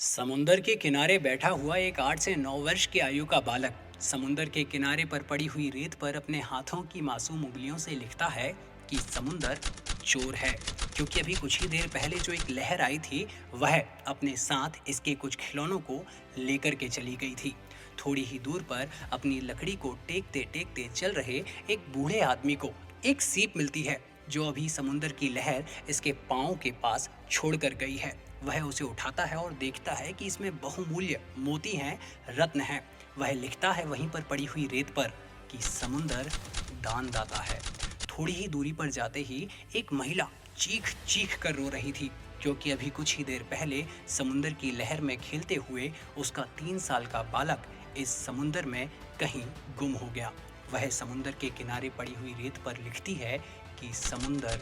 समुंदर के किनारे बैठा हुआ एक 8 से 9 वर्ष की आयु का बालक समुंदर के किनारे पर पड़ी हुई रेत पर अपने हाथों की मासूम उंगलियों से लिखता है कि समुंदर चोर है, क्योंकि अभी कुछ ही देर पहले जो एक लहर आई थी वह अपने साथ इसके कुछ खिलौनों को लेकर के चली गई थी। थोड़ी ही दूर पर अपनी लकड़ी को टेकते टेकते चल रहे एक बूढ़े आदमी को एक सीप मिलती है जो अभी समुंदर की लहर इसके पाँव के पास छोड़ कर गई है। वह उसे उठाता है और देखता है कि इसमें बहुमूल्य मोती हैं, रत्न हैं। वह लिखता है वहीं पर पड़ी हुई रेत पर कि समुंदर दानदाता है। थोड़ी ही दूरी पर जाते ही एक महिला चीख चीख कर रो रही थी, क्योंकि अभी कुछ ही देर पहले समुंदर की लहर में खेलते हुए उसका 3 साल का बालक इस समुंदर में कहीं गुम हो गया। वह समुंदर के किनारे पड़ी हुई रेत पर लिखती है कि समुंदर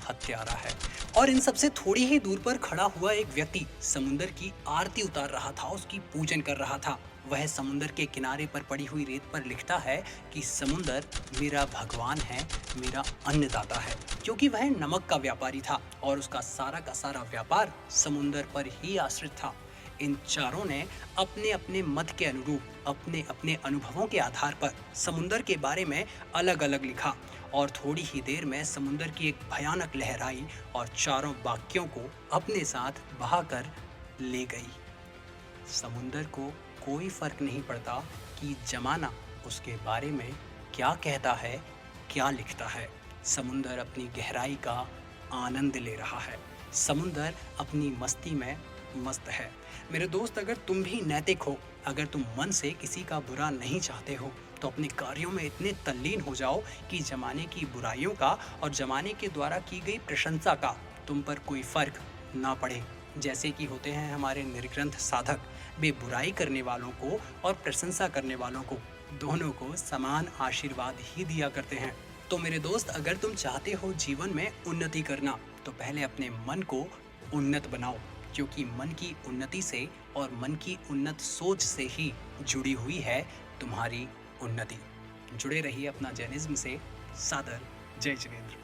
हत्यारा है। और इन सबसे थोड़ी ही दूर पर खड़ा हुआ एक व्यक्ति समुंदर की आरती उतार रहा था, उसकी पूजन कर रहा था। वह समुंदर के किनारे पर पड़ी हुई रेत पर लिखता है कि समुंदर मेरा भगवान है, मेरा अन्नदाता है, क्योंकि वह नमक का व्यापारी था और उसका सारा का सारा व्यापार समुंदर पर ही आश्रित था। इन चारों ने अपने अपने मत के अनुरूप अपने अपने अनुभवों के आधार पर समुंदर के बारे में अलग अलग लिखा, और थोड़ी ही देर में समुंदर की एक भयानक लहर आई और चारों बाकियों को अपने साथ बहाकर ले गई। समुंदर को कोई फर्क नहीं पड़ता कि जमाना उसके बारे में क्या कहता है, क्या लिखता है। समुंदर अपनी गहराई का आनंद ले रहा है। समुंदर अपनी मस्ती में मस्त है। मेरे दोस्त, अगर तुम भी नैतिक हो, अगर तुम मन से किसी का बुरा नहीं चाहते हो, तो अपने कार्यों में इतने तल्लीन हो जाओ कि जमाने की बुराइयों का और जमाने के द्वारा की गई प्रशंसा का तुम पर कोई फर्क ना पड़े। जैसे कि होते हैं हमारे निर्ग्रंथ साधक, वे बुराई करने वालों को और प्रशंसा करने वालों को दोनों को समान आशीर्वाद ही दिया करते हैं। तो मेरे दोस्त, अगर तुम चाहते हो जीवन में उन्नति करना, तो पहले अपने मन को उन्नत बनाओ, क्योंकि मन की उन्नति से और मन की उन्नत सोच से ही जुड़ी हुई है तुम्हारी उन्नति। जुड़े रहिए अपना जैनिज्म से। सादर जय जिनेंद्र।